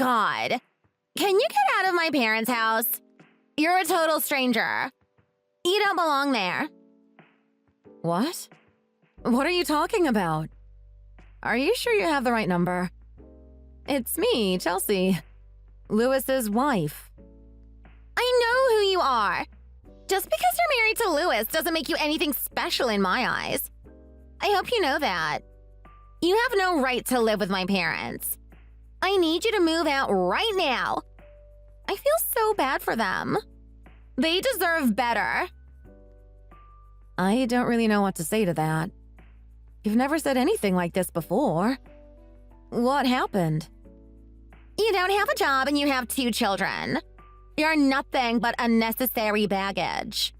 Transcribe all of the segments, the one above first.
God. Can you get out of my parents' house? You're a total stranger. You don't belong there. What? What are you talking about? Are you sure you have the right number? It's me, Chelsea. Lewis's wife. I know who you are. Just because you're married to Lewis doesn't make you anything special in my eyes. I hope you know that. You have no right to live with my parents. I need you to move out right now. I feel so bad for them. They deserve better. I don't really know what to say to that. You've never said anything like this before. What happened? You don't have a job and you have 2 children. You're nothing but unnecessary baggage.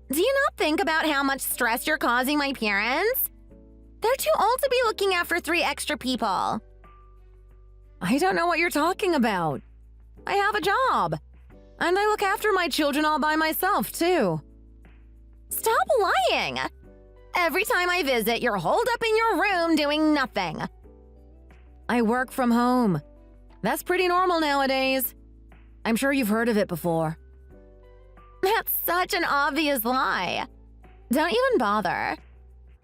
Do you not think about how much stress you're causing my parents? They're too old to be looking after 3 extra people. I don't know what you're talking about. I have a job. And I look after my children all by myself, too. Stop lying! Every time I visit, you're holed up in your room doing nothing. I work from home. That's pretty normal nowadays. I'm sure you've heard of it before. That's such an obvious lie. Don't even bother.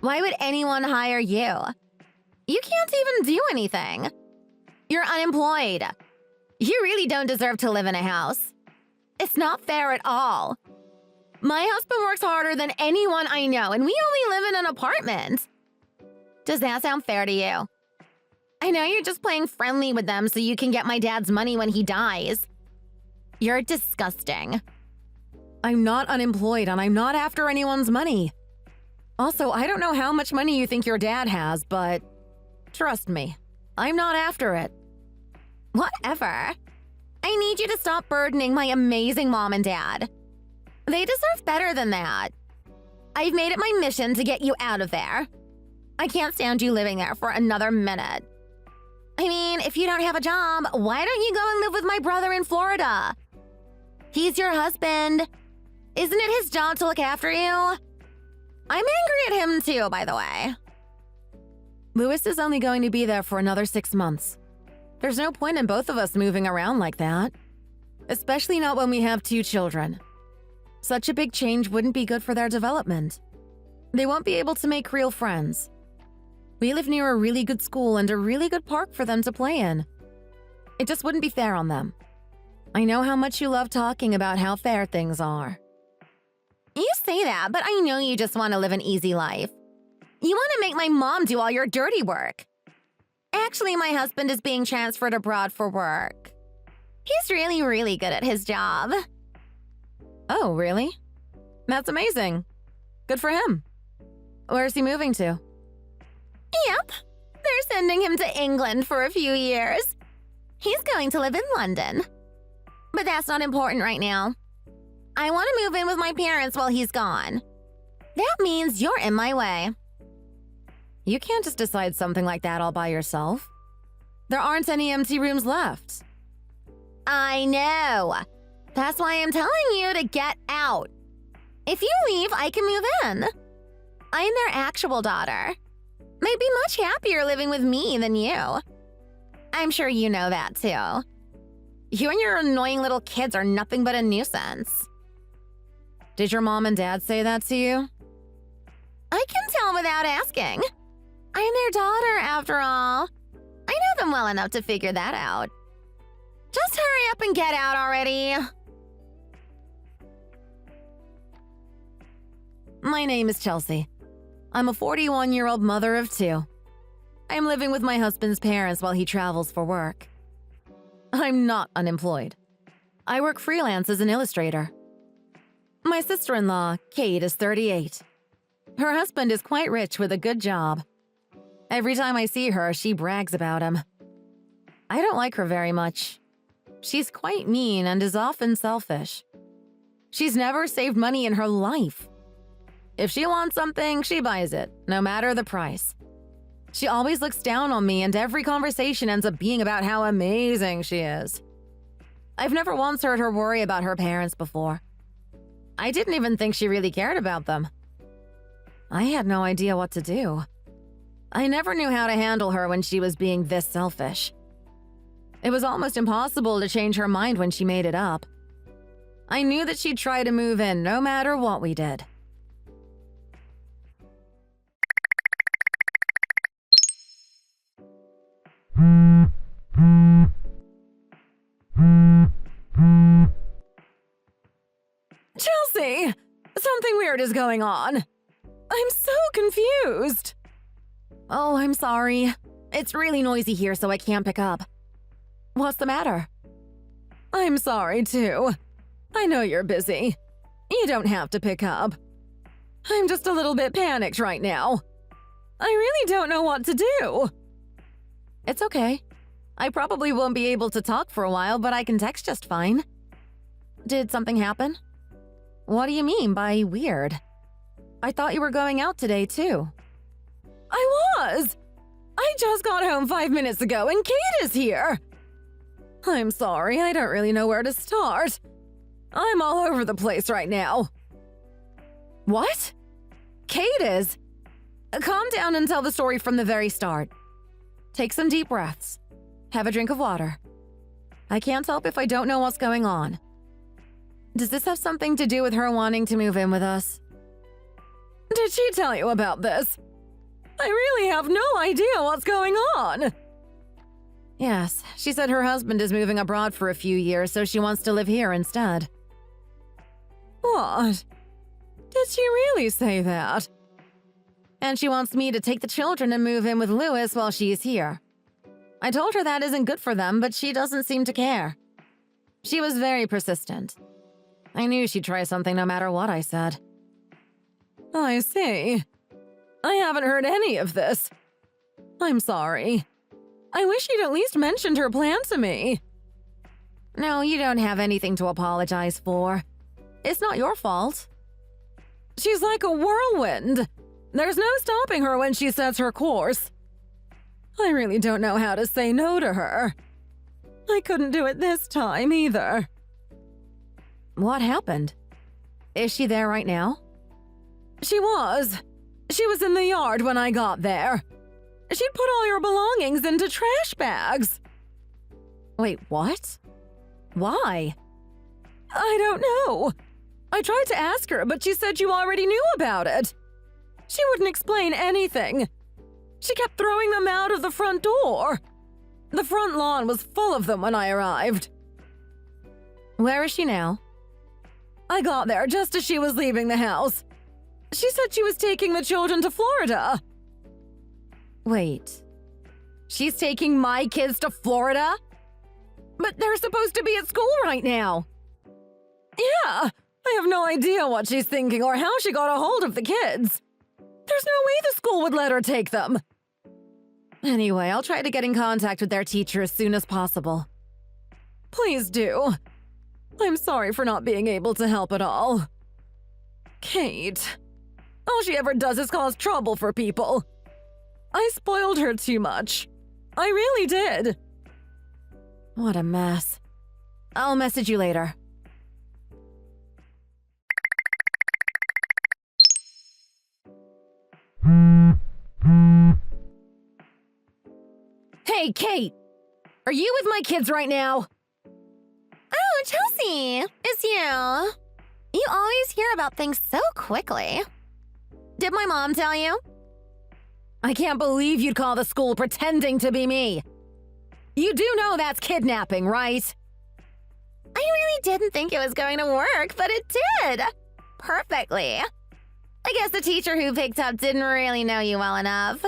Why would anyone hire you? You can't even do anything. You're unemployed. You really don't deserve to live in a house. It's not fair at all. My husband works harder than anyone I know, and we only live in an apartment. Does that sound fair to you? I know you're just playing friendly with them so you can get my dad's money when he dies. You're disgusting. I'm not unemployed and I'm not after anyone's money. Also, I don't know how much money you think your dad has, but trust me, I'm not after it. Whatever. I need you to stop burdening my amazing mom and dad. They deserve better than that. I've made it my mission to get you out of there. I can't stand you living there for another minute. I mean, if you don't have a job, why don't you go and live with my brother in Florida? He's your husband. Isn't it his job to look after you? I'm angry at him too, by the way. Lewis is only going to be there for another 6 months. There's no point in both of us moving around like that. Especially not when we have 2 children. Such a big change wouldn't be good for their development. They won't be able to make real friends. We live near a really good school and a really good park for them to play in. It just wouldn't be fair on them. I know how much you love talking about how fair things are. You say that, but I know you just want to live an easy life. You want to make my mom do all your dirty work. Actually, my husband is being transferred abroad for work. He's really, really good at his job. Oh, really? That's amazing. Good for him. Where's he moving to? Yep. They're sending him to England for a few years. He's going to live in London. But that's not important right now. I want to move in with my parents while he's gone. That means you're in my way. You can't just decide something like that all by yourself. There aren't any empty rooms left. I know. That's why I'm telling you to get out. If you leave, I can move in. I'm their actual daughter. They'd be much happier living with me than you. I'm sure you know that too. You and your annoying little kids are nothing but a nuisance. Did your mom and dad say that to you? I can tell without asking. I'm their daughter, after all. I know them well enough to figure that out. Just hurry up and get out already. My name is Chelsea. I'm a 41-year-old mother of 2. I'm living with my husband's parents while he travels for work. I'm not unemployed. I work freelance as an illustrator. My sister-in-law, Kate, is 38. Her husband is quite rich with a good job. Every time I see her, she brags about him. I don't like her very much. She's quite mean and is often selfish. She's never saved money in her life. If she wants something, she buys it, no matter the price. She always looks down on me, and every conversation ends up being about how amazing she is. I've never once heard her worry about her parents before. I didn't even think she really cared about them. I had no idea what to do. I never knew how to handle her when she was being this selfish. It was almost impossible to change her mind when she made it up. I knew that she'd try to move in no matter what we did. Chelsea! Something weird is going on. I'm so confused. Oh, I'm sorry. It's really noisy here, so I can't pick up. What's the matter? I'm sorry, too. I know you're busy. You don't have to pick up. I'm just a little bit panicked right now. I really don't know what to do. It's okay. I probably won't be able to talk for a while, but I can text just fine. Did something happen? What do you mean by weird? I thought you were going out today, too. I was! I just got home 5 minutes ago and Kate is here! I'm sorry, I don't really know where to start. I'm all over the place right now. What? Kate is? Calm down and tell the story from the very start. Take some deep breaths. Have a drink of water. I can't help if I don't know what's going on. Does this have something to do with her wanting to move in with us? Did she tell you about this? I really have no idea what's going on. Yes, she said her husband is moving abroad for a few years, so she wants to live here instead. What? Did she really say that? And she wants me to take the children and move in with Louis while she's here. I told her that isn't good for them, but she doesn't seem to care. She was very persistent. I knew she'd try something no matter what I said. I see. I haven't heard any of this. I'm sorry. I wish you'd at least mentioned her plan to me. No, you don't have anything to apologize for. It's not your fault. She's like a whirlwind. There's no stopping her when she sets her course. I really don't know how to say no to her. I couldn't do it this time either. What happened? Is she there right now? She was. She was in the yard when I got there. She'd put all your belongings into trash bags. Wait, what? Why? I don't know. I tried to ask her, but she said you already knew about it. She wouldn't explain anything. She kept throwing them out of the front door. The front lawn was full of them when I arrived. Where is she now? I got there just as she was leaving the house. She said she was taking the children to Florida. Wait. She's taking my kids to Florida? But they're supposed to be at school right now. Yeah, I have no idea what she's thinking or how she got a hold of the kids. There's no way the school would let her take them. Anyway, I'll try to get in contact with their teacher as soon as possible. Please do. I'm sorry for not being able to help at all. Kate. All she ever does is cause trouble for people. I spoiled her too much. I really did. What a mess. I'll message you later. Hey, Kate! Are you with my kids right now? Oh, Chelsea, it's you. You always hear about things so quickly. Did my mom tell you? I can't believe you'd call the school pretending to be me. You do know that's kidnapping, right? I really didn't think it was going to work, but it did. Perfectly. I guess the teacher who picked up didn't really know you well enough.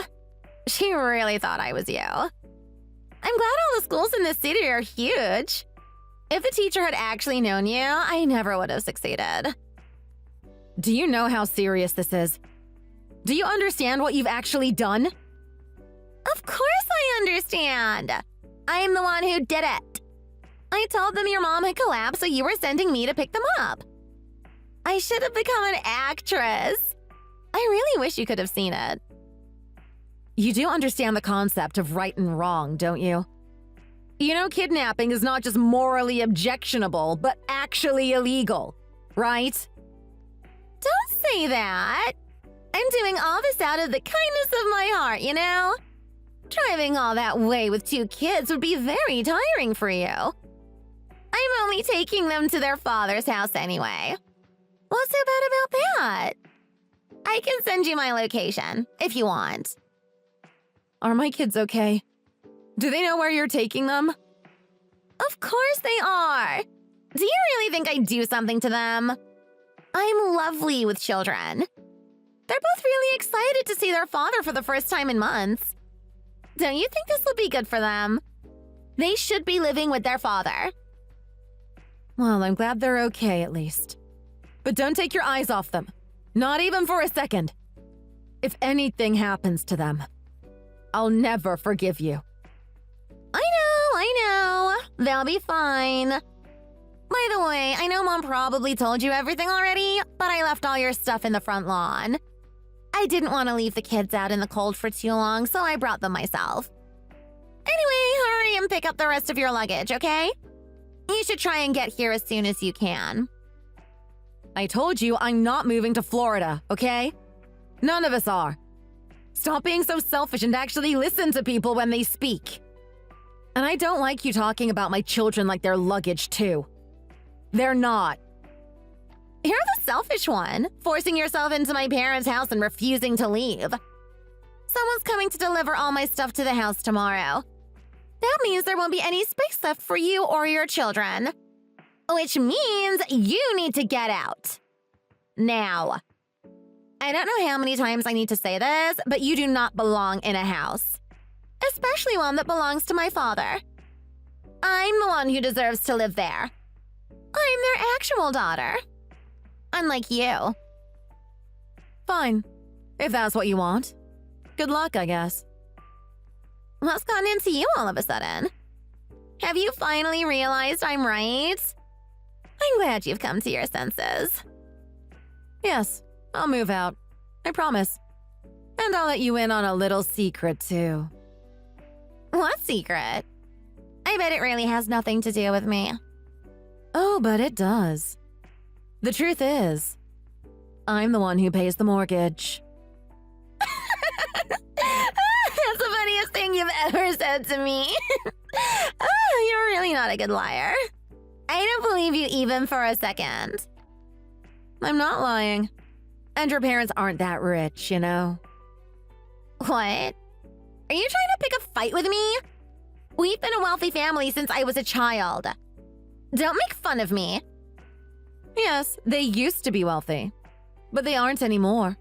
She really thought I was you. I'm glad all the schools in this city are huge. If the teacher had actually known you, I never would have succeeded. Do you know how serious this is? Do you understand what you've actually done? Of course I understand. I'm the one who did it. I told them your mom had collapsed, so you were sending me to pick them up. I should have become an actress. I really wish you could have seen it. You do understand the concept of right and wrong, don't you? You know kidnapping is not just morally objectionable, but actually illegal, right? Don't say that. I'm doing all this out of the kindness of my heart, you know? Driving all that way with 2 kids would be very tiring for you. I'm only taking them to their father's house anyway. What's so bad about that? I can send you my location, if you want. Are my kids okay? Do they know where you're taking them? Of course they are. Do you really think I'd do something to them? I'm lovely with children. They're both really excited to see their father for the first time in months. Don't you think this will be good for them? They should be living with their father. Well, I'm glad they're okay at least. But don't take your eyes off them. Not even for a second. If anything happens to them, I'll never forgive you. I know. They'll be fine. By the way, I know Mom probably told you everything already, but I left all your stuff in the front lawn. I didn't want to leave the kids out in the cold for too long, so I brought them myself. Anyway, hurry and pick up the rest of your luggage, okay? You should try and get here as soon as you can. I told you I'm not moving to Florida, okay? None of us are. Stop being so selfish and actually listen to people when they speak. And I don't like you talking about my children like they're luggage, too. They're not. You're the selfish one, forcing yourself into my parents' house and refusing to leave. Someone's coming to deliver all my stuff to the house tomorrow. That means there won't be any space left for you or your children. Which means you need to get out. Now. I don't know how many times I need to say this, but you do not belong in a house. Especially one that belongs to my father. I'm the one who deserves to live there. I'm their actual daughter. Unlike you. Fine, if that's what you want. Good luck, I guess. What's gotten into you all of a sudden? Have you finally realized I'm right? I'm glad you've come to your senses. Yes, I'll move out. I promise. And I'll let you in on a little secret, too. What secret? I bet it really has nothing to do with me. Oh, but it does. The truth is, I'm the one who pays the mortgage. That's the funniest thing you've ever said to me. You're really not a good liar. I don't believe you even for a second. I'm not lying. And your parents aren't that rich, you know. What? Are you trying to pick a fight with me? We've been a wealthy family since I was a child. Don't make fun of me. Yes, they used to be wealthy, but they aren't anymore.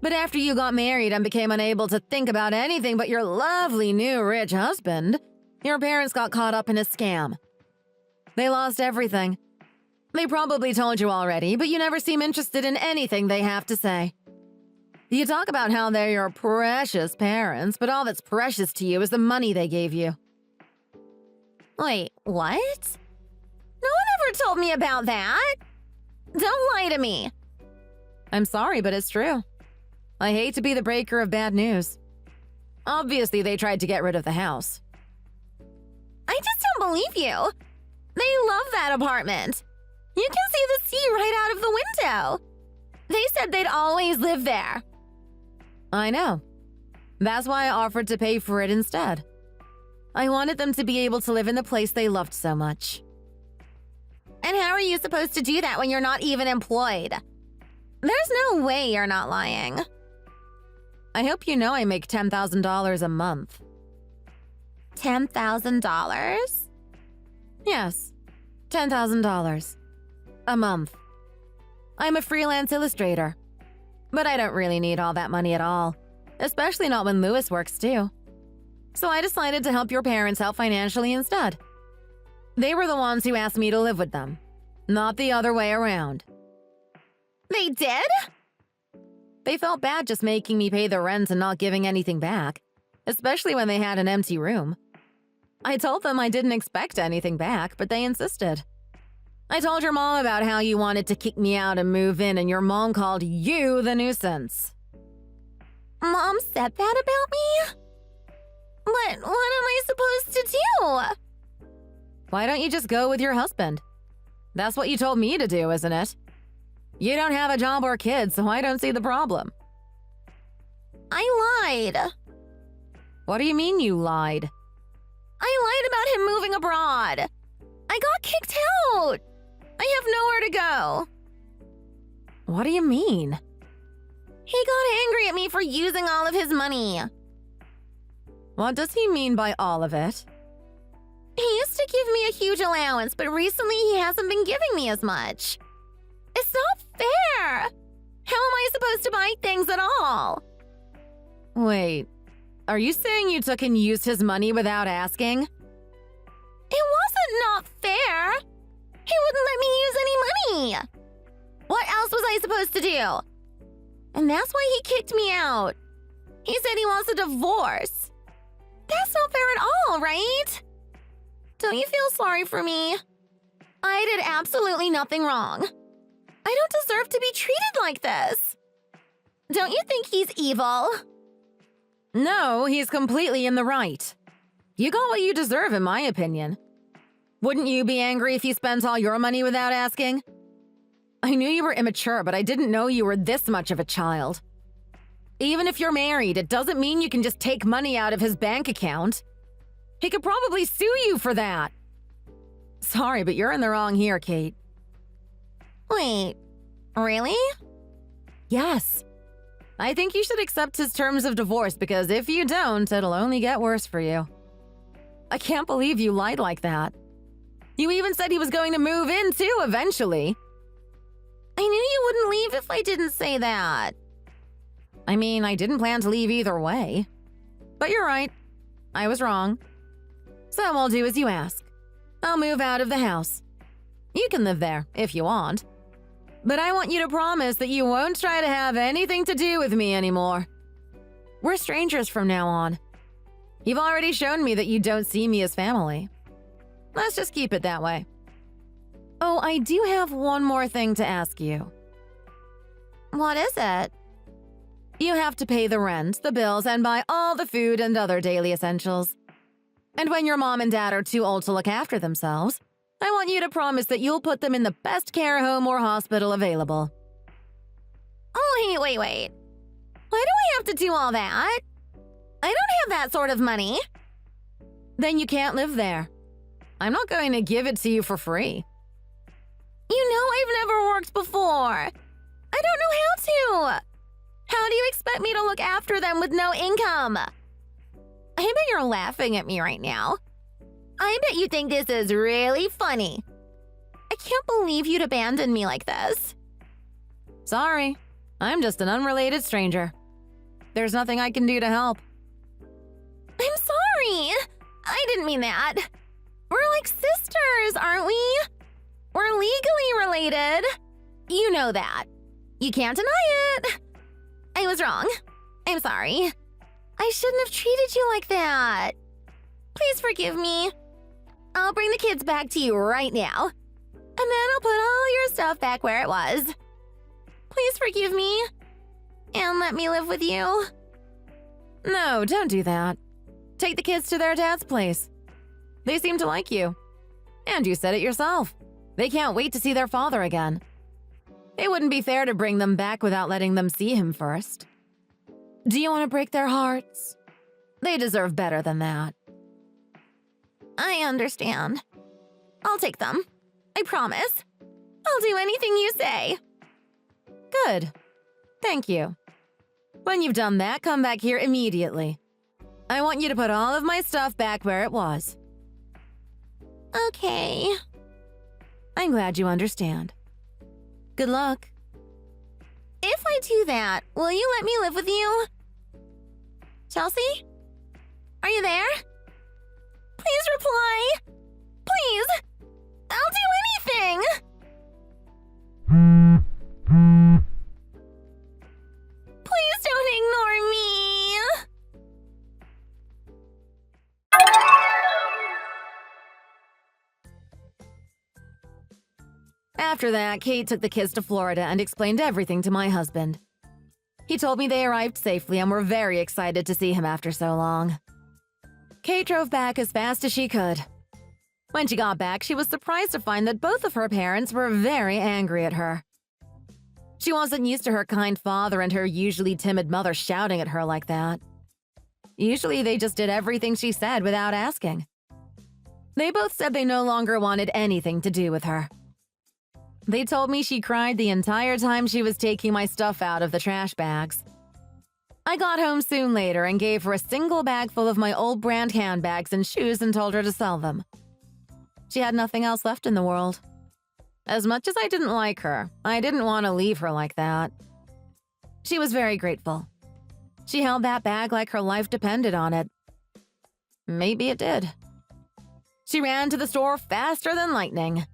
But after you got married and became unable to think about anything but your lovely new rich husband, your parents got caught up in a scam. They lost everything. They probably told you already, but you never seem interested in anything they have to say. You talk about how they're your precious parents, but all that's precious to you is the money they gave you. Wait, what? No one ever told me about that. Don't lie to me. I'm sorry, but it's true. I hate to be the breaker of bad news. Obviously, they tried to get rid of the house. I just don't believe you. They love that apartment. You can see the sea right out of the window. They said they'd always live there. I know. That's why I offered to pay for it instead. I wanted them to be able to live in the place they loved so much. And how are you supposed to do that when you're not even employed? There's no way you're not lying. I hope you know I make $10,000 a month. $10,000? Yes, $10,000 a month. I'm a freelance illustrator, but I don't really need all that money at all, especially not when Louis works too. So I decided to help your parents out financially instead. They were the ones who asked me to live with them, not the other way around. They did? They felt bad just making me pay the rent and not giving anything back, especially when they had an empty room. I told them I didn't expect anything back, but they insisted. I told your mom about how you wanted to kick me out and move in, and your mom called you the nuisance. Mom said that about me? But what am I supposed to do? Why don't you just go with your husband? That's what you told me to do, isn't it? You don't have a job or kids, so I don't see the problem. I lied. What do you mean you lied? I lied about him moving abroad. I got kicked out. I have nowhere to go. What do you mean? He got angry at me for using all of his money. What does he mean by all of it? He used to give me a huge allowance, but recently he hasn't been giving me as much. It's not fair. How am I supposed to buy things at all? Wait, are you saying you took and used his money without asking? It wasn't not fair. He wouldn't let me use any money. What else was I supposed to do? And that's why he kicked me out. He said he wants a divorce. That's not fair at all, right? Don't you feel sorry for me? I did absolutely nothing wrong. I don't deserve to be treated like this. Don't you think he's evil? No, he's completely in the right. You got what you deserve, in my opinion. Wouldn't you be angry if he spent all your money without asking? I knew you were immature, but I didn't know you were this much of a child. Even if you're married, it doesn't mean you can just take money out of his bank account. He could probably sue you for that. Sorry, but you're in the wrong here, Kate. Wait, really? Yes. I think you should accept his terms of divorce because if you don't, it'll only get worse for you. I can't believe you lied like that. You even said he was going to move in too eventually. I knew you wouldn't leave if I didn't say that. I mean, I didn't plan to leave either way. But you're right. I was wrong. So I'll do as you ask. I'll move out of the house. You can live there if you want. But I want you to promise that you won't try to have anything to do with me anymore. We're strangers from now on. You've already shown me that you don't see me as family. Let's just keep it that way. Oh, I do have one more thing to ask you. What is it? You have to pay the rent, the bills, and buy all the food and other daily essentials. And when your mom and dad are too old to look after themselves, I want you to promise that you'll put them in the best care home or hospital available. Oh, wait. Why do I have to do all that? I don't have that sort of money. Then you can't live there. I'm not going to give it to you for free. You know I've never worked before. I don't know how to. How do you expect me to look after them with no income? I bet you're laughing at me right now. I bet you think this is really funny. I can't believe you'd abandon me like this. Sorry, I'm just an unrelated stranger. There's nothing I can do to help. I'm sorry. I didn't mean that. We're like sisters, aren't we? We're legally related. You know that. You can't deny it. I was wrong. I'm sorry. I shouldn't have treated you like that. Please forgive me. I'll bring the kids back to you right now. And then I'll put all your stuff back where it was. Please forgive me. And let me live with you. No, don't do that. Take the kids to their dad's place. They seem to like you. And you said it yourself. They can't wait to see their father again. It wouldn't be fair to bring them back without letting them see him first. Do you want to break their hearts? They deserve better than that. I understand. I'll take them. I promise. I'll do anything you say. Good. Thank you. When you've done that, come back here immediately. I want you to put all of my stuff back where it was. Okay. I'm glad you understand. Good luck. If I do that, will you let me live with you? Chelsea? Are you there? Please reply. Please. I'll do anything. Please don't ignore me. After that, Kate took the kids to Florida and explained everything to my husband. He told me they arrived safely and were very excited to see him after so long. Kate drove back as fast as she could. When she got back, she was surprised to find that both of her parents were very angry at her. She wasn't used to her kind father and her usually timid mother shouting at her like that. Usually they just did everything she said without asking. They both said they no longer wanted anything to do with her. They told me she cried the entire time she was taking my stuff out of the trash bags. I got home soon later and gave her a single bag full of my old brand handbags and shoes and told her to sell them. She had nothing else left in the world. As much as I didn't like her, I didn't want to leave her like that. She was very grateful. She held that bag like her life depended on it. Maybe it did. She ran to the store faster than lightning.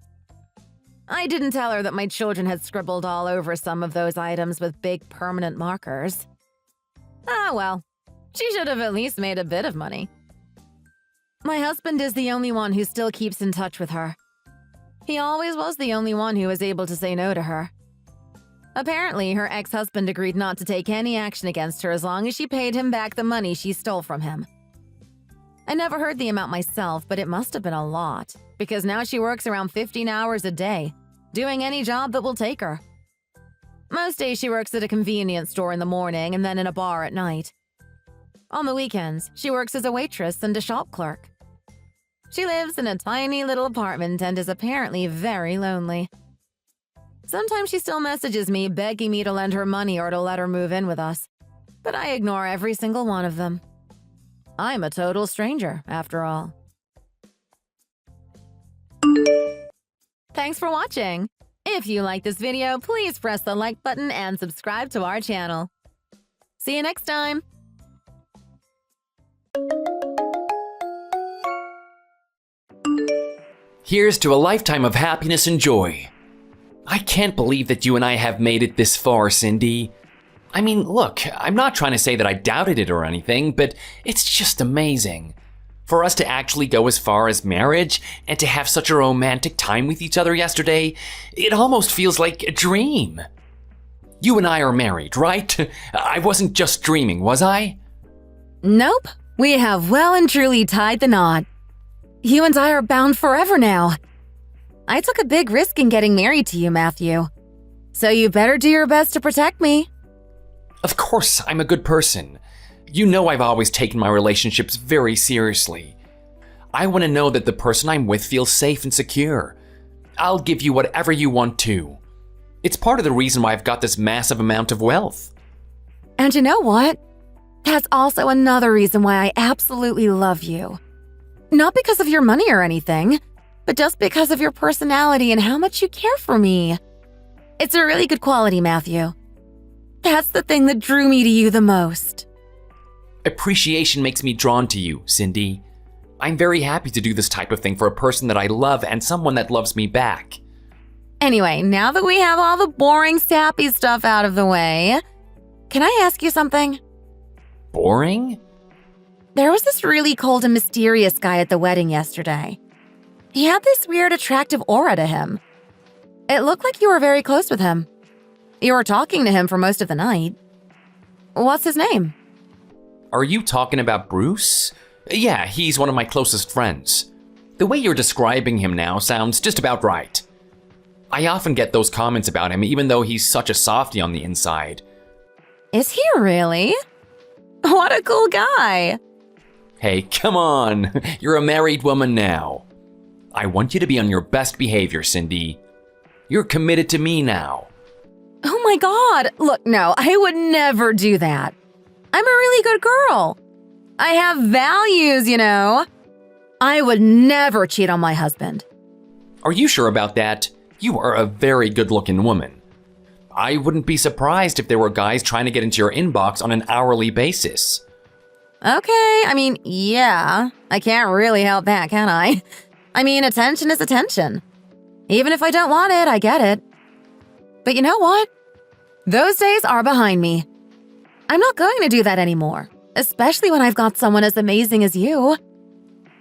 I didn't tell her that my children had scribbled all over some of those items with big permanent markers. Ah, well, she should have at least made a bit of money. My husband is the only one who still keeps in touch with her. He always was the only one who was able to say no to her. Apparently, her ex-husband agreed not to take any action against her as long as she paid him back the money she stole from him. I never heard the amount myself, but it must have been a lot, because now she works around 15 hours a day, doing any job that will take her. Most days she works at a convenience store in the morning and then in a bar at night. On the weekends, she works as a waitress and a shop clerk. She lives in a tiny little apartment and is apparently very lonely. Sometimes she still messages me begging me to lend her money or to let her move in with us, but I ignore every single one of them. I'm a total stranger, after all. Thanks for watching. If you like this video, please press the like button and subscribe to our channel. See you next time! Here's to a lifetime of happiness and joy. I can't believe that you and I have made it this far, Cindy. I mean, look, I'm not trying to say that I doubted it or anything, but it's just amazing. For us to actually go as far as marriage and to have such a romantic time with each other yesterday, it almost feels like a dream. You and I are married, right? I wasn't just dreaming, was I? Nope. We have well and truly tied the knot. You and I are bound forever now. I took a big risk in getting married to you, Matthew. So you better do your best to protect me. Of course, I'm a good person. You know I've always taken my relationships very seriously. I want to know that the person I'm with feels safe and secure. I'll give you whatever you want to. It's part of the reason why I've got this massive amount of wealth. And you know what? That's also another reason why I absolutely love you. Not because of your money or anything, but just because of your personality and how much you care for me. It's a really good quality, Matthew. That's the thing that drew me to you the most. Appreciation makes me drawn to you, Cindy. I'm very happy to do this type of thing for a person that I love and someone that loves me back. Anyway, now that we have all the boring, sappy stuff out of the way, can I ask you something? Boring? There was this really cold and mysterious guy at the wedding yesterday. He had this weird, attractive aura to him. It looked like you were very close with him. You were talking to him for most of the night. What's his name? Are you talking about Bruce? Yeah, he's one of my closest friends. The way you're describing him now sounds just about right. I often get those comments about him even though he's such a softie on the inside. Is he really? What a cool guy. Hey, come on. You're a married woman now. I want you to be on your best behavior, Cindy. You're committed to me now. Oh my God. Look, no, I would never do that. I'm a really good girl. I have values, you know. I would never cheat on my husband. Are you sure about that? You are a very good-looking woman. I wouldn't be surprised if there were guys trying to get into your inbox on an hourly basis. Okay, I mean, yeah. I can't really help that, can I? I mean, attention is attention. Even if I don't want it, I get it. But you know what? Those days are behind me. I'm not going to do that anymore, especially when I've got someone as amazing as you.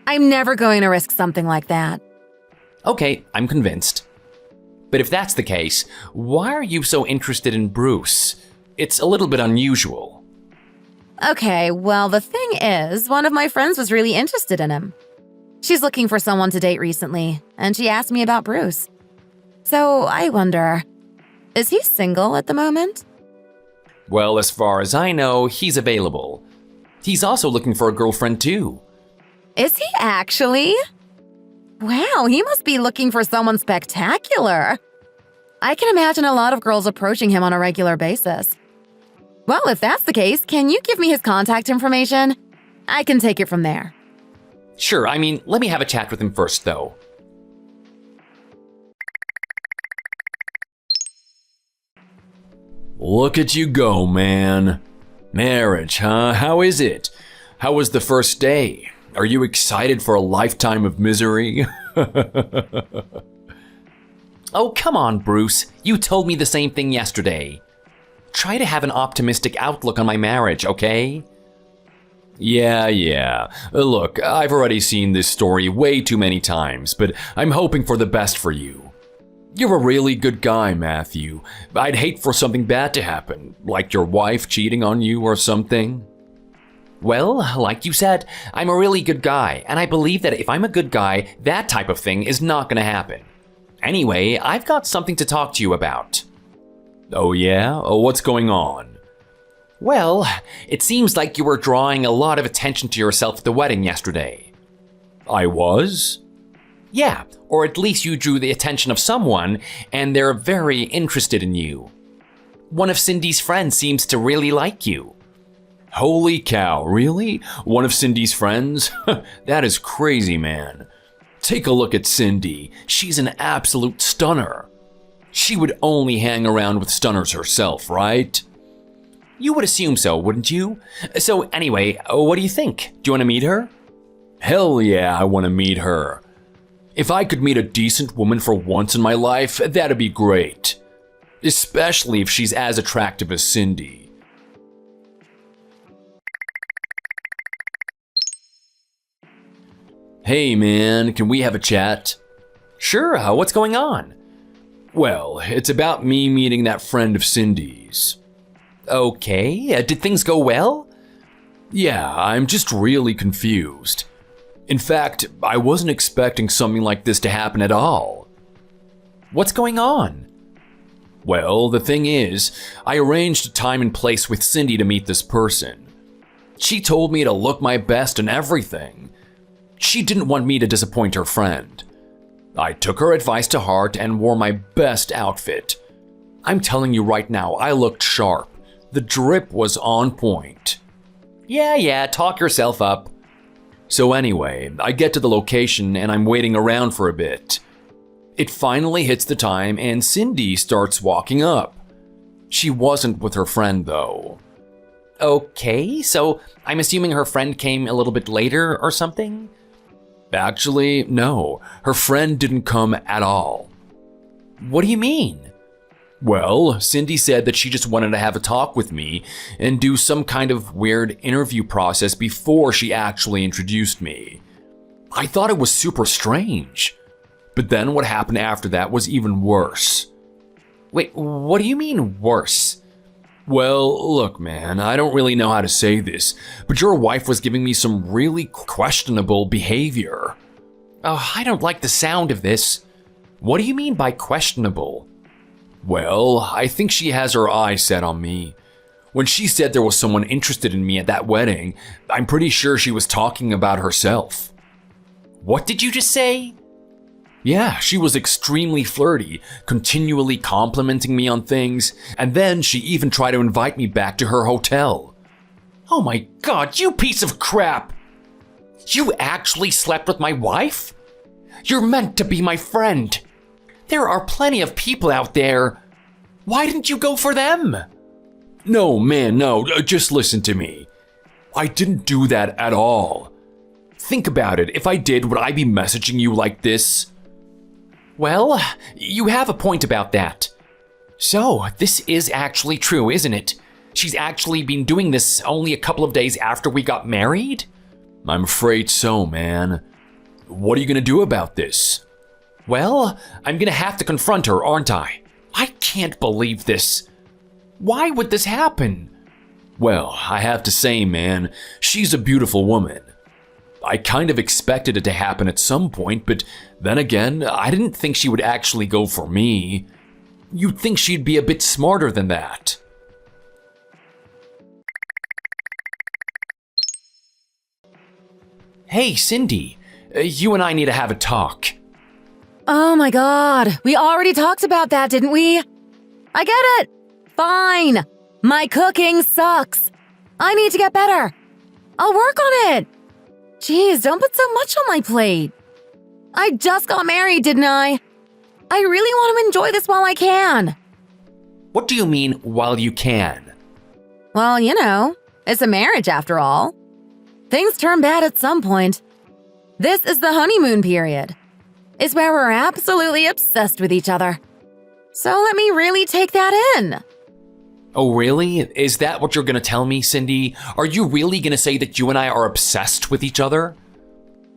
I'm never going to risk something like that. Okay, I'm convinced. But if that's the case, why are you so interested in Bruce? It's a little bit unusual. Okay, well, the thing is, one of my friends was really interested in him. She's looking for someone to date recently, and she asked me about Bruce. So I wonder, is he single at the moment? Well, as far as I know, he's available. He's also looking for a girlfriend too. Is he actually? Wow, he must be looking for someone spectacular. I can imagine a lot of girls approaching him on a regular basis. Well, if that's the case, can you give me his contact information? I can take it from there. Sure, let me have a chat with him first, though. Look at you go, man. Marriage, huh? How is it? How was the first day? Are you excited for a lifetime of misery? Oh, come on, Bruce. You told me the same thing yesterday. Try to have an optimistic outlook on my marriage, okay? Yeah. Look, I've already seen this story way too many times, but I'm hoping for the best for you. You're a really good guy, Matthew. I'd hate for something bad to happen, like your wife cheating on you or something. Well, like you said, I'm a really good guy, and I believe that if I'm a good guy, that type of thing is not gonna happen. Anyway, I've got something to talk to you about. Oh yeah? What's going on? Well, it seems like you were drawing a lot of attention to yourself at the wedding yesterday. I was? Yeah, or at least you drew the attention of someone, and they're very interested in you. One of Cindy's friends seems to really like you. Holy cow, really? One of Cindy's friends? That is crazy, man. Take a look at Cindy. She's an absolute stunner. She would only hang around with stunners herself, right? You would assume so, wouldn't you? So anyway, what do you think? Do you want to meet her? Hell yeah, I want to meet her. If I could meet a decent woman for once in my life, that'd be great. Especially if she's as attractive as Cindy. Hey man, can we have a chat? Sure, what's going on? Well, it's about me meeting that friend of Cindy's. Okay, did things go well? Yeah, I'm just really confused. In fact, I wasn't expecting something like this to happen at all. What's going on? Well, the thing is, I arranged a time and place with Cindy to meet this person. She told me to look my best and everything. She didn't want me to disappoint her friend. I took her advice to heart and wore my best outfit. I'm telling you right now, I looked sharp. The drip was on point. Yeah, talk yourself up. So anyway, I get to the location and I'm waiting around for a bit. It finally hits the time and Cindy starts walking up. She wasn't with her friend though. Okay, so I'm assuming her friend came a little bit later or something? Actually, no. Her friend didn't come at all. What do you mean? Well, Cindy said that she just wanted to have a talk with me and do some kind of weird interview process before she actually introduced me. I thought it was super strange. But then what happened after that was even worse. Wait, what do you mean worse? Well, look, man, I don't really know how to say this, but your wife was giving me some really questionable behavior. Oh, I don't like the sound of this. What do you mean by questionable? Well, I think she has her eyes set on me. When she said there was someone interested in me at that wedding, I'm pretty sure she was talking about herself. What did you just say? Yeah, she was extremely flirty, continually complimenting me on things, and then she even tried to invite me back to her hotel. Oh my god, you piece of crap! You actually slept with my wife? You're meant to be my friend. There are plenty of people out there. Why didn't you go for them? No, man, no, just listen to me. I didn't do that at all. Think about it, if I did, would I be messaging you like this? Well, you have a point about that. So, this is actually true, isn't it? She's actually been doing this only a couple of days after we got married? I'm afraid so, man. What are you gonna do about this? Well, I'm gonna have to confront her, aren't I? I can't believe this. Why would this happen? Well, I have to say, man, she's a beautiful woman. I kind of expected it to happen at some point, but then again, I didn't think she would actually go for me. You'd think she'd be a bit smarter than that. Hey, Cindy, you and I need to have a talk. Oh my god, we already talked about that, didn't we? I get it. Fine. My cooking sucks. I need to get better. I'll work on it. Jeez, don't put so much on my plate. I just got married, didn't I? I really want to enjoy this while I can. What do you mean, while you can? Well, you know, it's a marriage after all. Things turn bad at some point. This is the honeymoon period. It's where we're absolutely obsessed with each other. So let me really take that in. Oh, really? Is that what you're gonna tell me, Cindy? Are you really gonna say that you and I are obsessed with each other?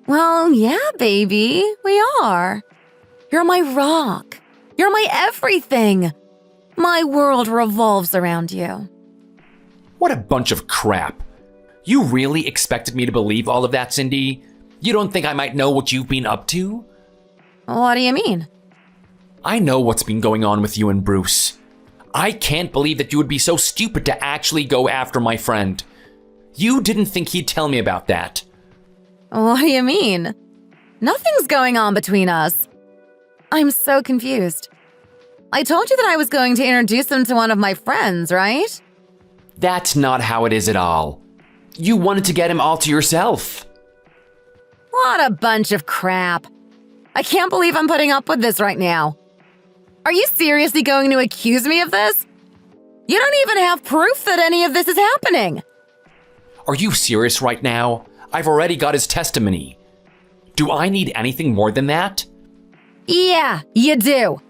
Well, yeah, baby, we are. You're my rock. You're my everything. My world revolves around you. What a bunch of crap. You really expected me to believe all of that, Cindy? You don't think I might know what you've been up to? What do you mean? I know what's been going on with you and Bruce. I can't believe that you would be so stupid to actually go after my friend. You didn't think he'd tell me about that. What do you mean? Nothing's going on between us. I'm so confused. I told you that I was going to introduce him to one of my friends, right? That's not how it is at all. You wanted to get him all to yourself. What a bunch of crap. I can't believe I'm putting up with this right now. Are you seriously going to accuse me of this? You don't even have proof that any of this is happening. Are you serious right now? I've already got his testimony. Do I need anything more than that? Yeah, you do.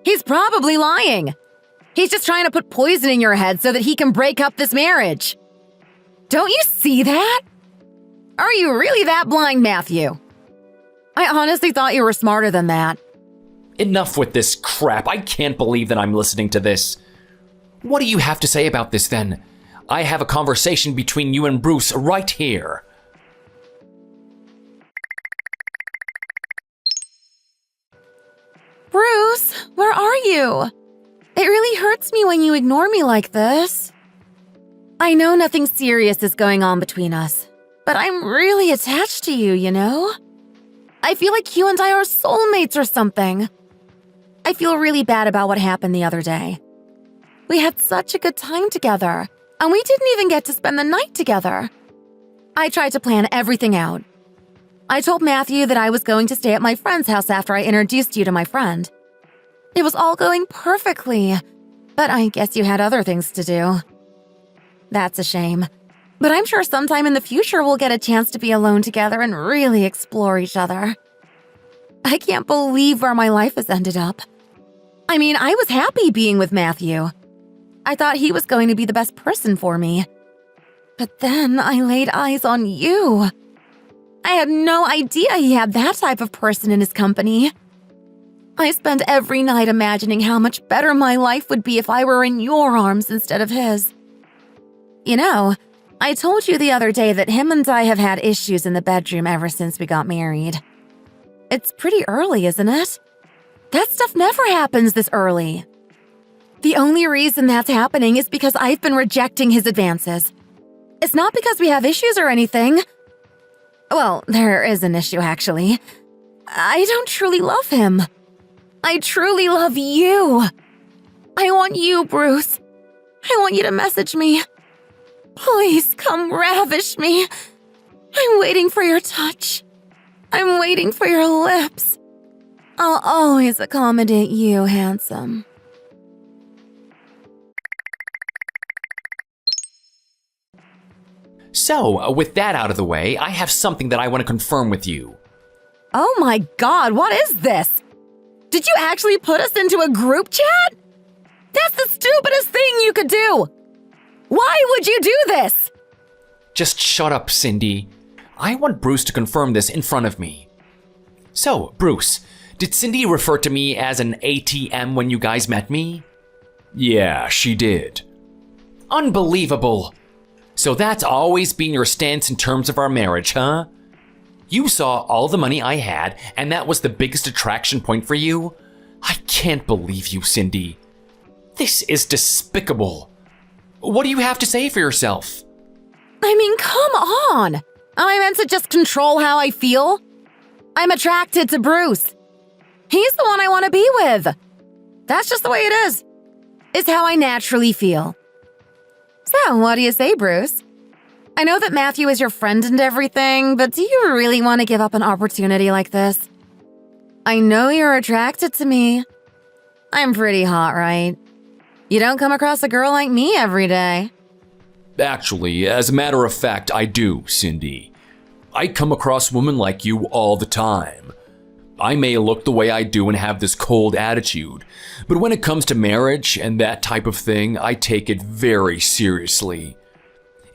He's probably lying. He's just trying to put poison in your head so that he can break up this marriage. Don't you see that? Are you really that blind, Matthew? I honestly thought you were smarter than that. Enough with this crap. I can't believe that I'm listening to this. What do you have to say about this then? I have a conversation between you and Bruce right here. Bruce, where are you? It really hurts me when you ignore me like this. I know nothing serious is going on between us, but I'm really attached to you, you know? I feel like you and I are soulmates or something. I feel really bad about what happened the other day. We had such a good time together, and we didn't even get to spend the night together. I tried to plan everything out. I told Matthew that I was going to stay at my friend's house after I introduced you to my friend. It was all going perfectly, but I guess you had other things to do. That's a shame. But I'm sure sometime in the future we'll get a chance to be alone together and really explore each other. I can't believe where my life has ended up. I mean, I was happy being with Matthew. I thought he was going to be the best person for me. But then I laid eyes on you. I had no idea he had that type of person in his company. I spent every night imagining how much better my life would be if I were in your arms instead of his. You know, I told you the other day that him and I have had issues in the bedroom ever since we got married. It's pretty early, isn't it? That stuff never happens this early. The only reason that's happening is because I've been rejecting his advances. It's not because we have issues or anything. Well, there is an issue, actually. I don't truly love him. I truly love you. I want you, Bruce. I want you to message me. Please come ravish me. I'm waiting for your touch. I'm waiting for your lips. I'll always accommodate you, handsome. So, with that out of the way, I have something that I want to confirm with you. Oh my god, what is this? Did you actually put us into a group chat? That's the stupidest thing you could do! Why would you do this? Just shut up, Cindy. I want Bruce to confirm this in front of me. So, Bruce, did Cindy refer to me as an ATM when you guys met me? Yeah, she did. Unbelievable. So that's always been your stance in terms of our marriage, huh? You saw all the money I had, and that was the biggest attraction point for you? I can't believe you, Cindy. This is despicable. What do you have to say for yourself? I mean, come on! Am I meant to just control how I feel? I'm attracted to Bruce. He's the one I want to be with. That's just the way it is. It's how I naturally feel. So, what do you say, Bruce? I know that Matthew is your friend and everything, but do you really want to give up an opportunity like this? I know you're attracted to me. I'm pretty hot, right? You don't come across a girl like me every day. Actually, as a matter of fact, I do, Cindy. I come across women like you all the time. I may look the way I do and have this cold attitude, but when it comes to marriage and that type of thing, I take it very seriously.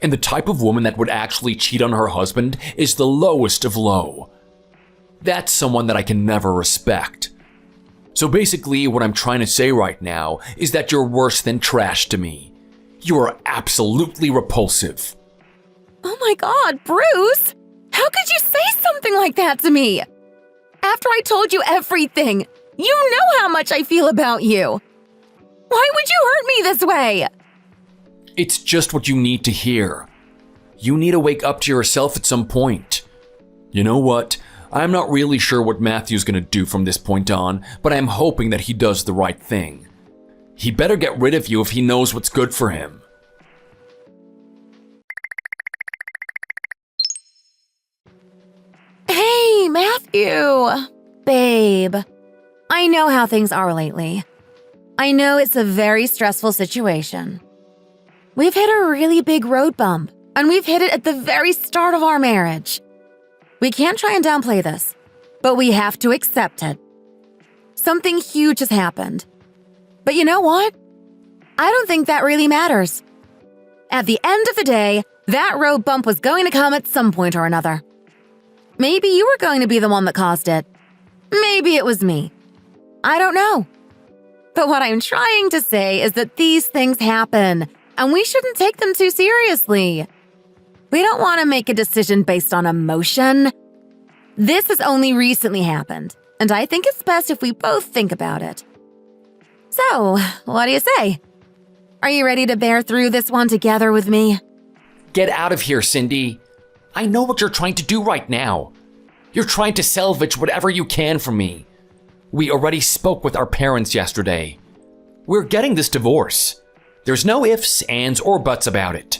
And the type of woman that would actually cheat on her husband is the lowest of low. That's someone that I can never respect. So basically, what I'm trying to say right now is that you're worse than trash to me. You are absolutely repulsive. Oh my God, Bruce! How could you say something like that to me? After I told you everything, you know how much I feel about you. Why would you hurt me this way? It's just what you need to hear. You need to wake up to yourself at some point. You know what? I'm not really sure what Matthew's gonna do from this point on, but I'm hoping that he does the right thing. He better get rid of you if he knows what's good for him. Hey, Matthew. Babe, I know how things are lately. I know it's a very stressful situation. We've hit a really big road bump, and we've hit it at the very start of our marriage. We can't try and downplay this, but we have to accept it. Something huge has happened. But you know what? I don't think that really matters. At the end of the day, that road bump was going to come at some point or another. Maybe you were going to be the one that caused it. Maybe it was me. I don't know. But what I'm trying to say is that these things happen, and we shouldn't take them too seriously. We don't want to make a decision based on emotion. This has only recently happened, and I think it's best if we both think about it. So, what do you say? Are you ready to bear through this one together with me? Get out of here, Cindy. I know what you're trying to do right now. You're trying to salvage whatever you can from me. We already spoke with our parents yesterday. We're getting this divorce. There's no ifs, ands, or buts about it.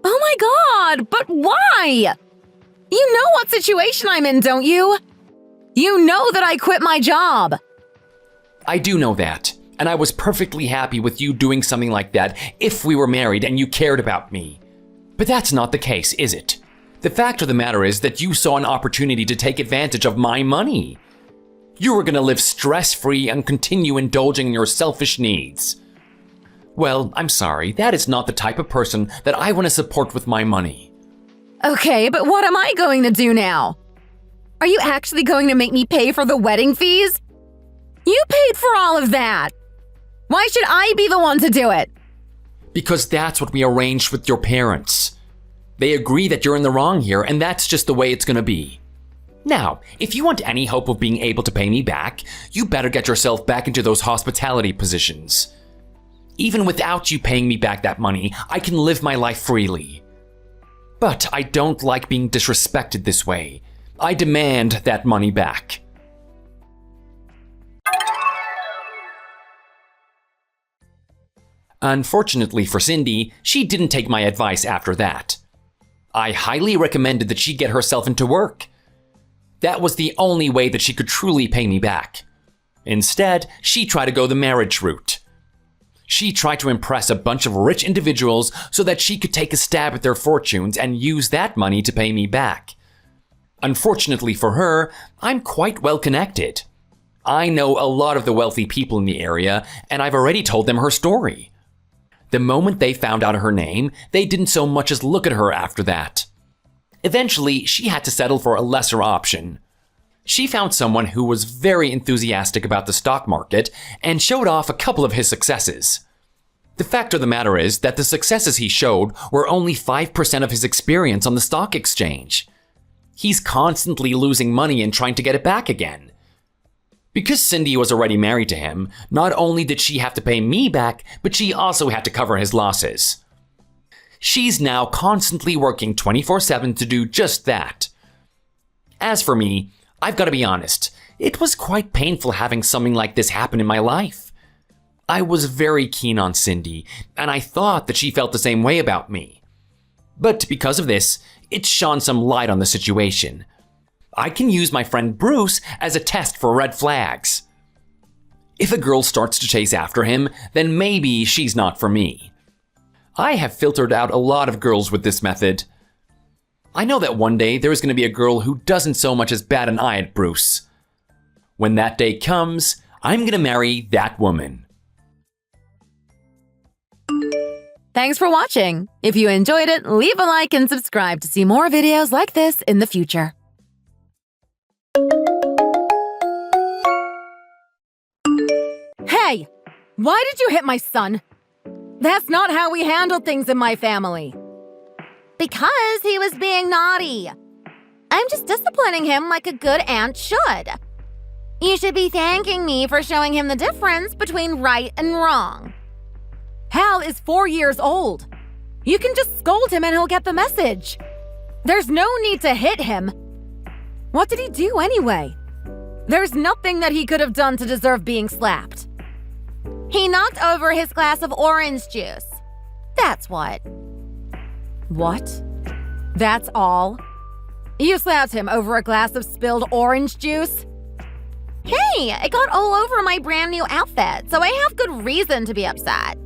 Oh my God, but why? You know what situation I'm in, don't you? You know that I quit my job. I do know that, and I was perfectly happy with you doing something like that if we were married and you cared about me. But that's not the case, is it? The fact of the matter is that you saw an opportunity to take advantage of my money. You were gonna live stress-free and continue indulging in your selfish needs. Well, I'm sorry, that is not the type of person that I want to support with my money. Okay, but what am I going to do now? Are you actually going to make me pay for the wedding fees? You paid for all of that. Why should I be the one to do it? Because that's what we arranged with your parents. They agree that you're in the wrong here, and that's just the way it's gonna be. Now, if you want any hope of being able to pay me back, you better get yourself back into those hospitality positions. Even without you paying me back that money, I can live my life freely. But I don't like being disrespected this way. I demand that money back. Unfortunately for Cindy, she didn't take my advice after that. I highly recommended that she get herself into work. That was the only way that she could truly pay me back. Instead, she tried to go the marriage route. She tried to impress a bunch of rich individuals so that she could take a stab at their fortunes and use that money to pay me back. Unfortunately for her, I'm quite well connected. I know a lot of the wealthy people in the area, and I've already told them her story. The moment they found out her name, they didn't so much as look at her after that. Eventually, she had to settle for a lesser option. She found someone who was very enthusiastic about the stock market and showed off a couple of his successes. The fact of the matter is that the successes he showed were only 5% of his experience on the stock exchange. He's constantly losing money and trying to get it back again. Because Cindy was already married to him, not only did she have to pay me back, but she also had to cover his losses. she's now constantly working 24/7 to do just that. As for me, I've got to be honest, it was quite painful having something like this happen in my life. I was very keen on Cindy, and I thought that she felt the same way about me. But because of this, it shone some light on the situation. I can use my friend Bruce as a test for red flags. If a girl starts to chase after him, then maybe she's not for me. I have filtered out a lot of girls with this method. I know that one day there is going to be a girl who doesn't so much as bat an eye at Bruce. When that day comes, I'm going to marry that woman. Thanks for watching. If you enjoyed it, leave a like and subscribe to see more videos like this in the future. Hey! Why did you hit my son? That's not how we handle things in my family. Because he was being naughty. I'm just disciplining him like a good aunt should. You should be thanking me for showing him the difference between right and wrong. Hal is 4 years old. You can just scold him and he'll get the message. There's no need to hit him. What did he do anyway? There's nothing that he could have done to deserve being slapped. He knocked over his glass of orange juice. That's what. What? That's all? You slapped him over a glass of spilled orange juice? Hey, it got all over my brand new outfit, so I have good reason to be upset.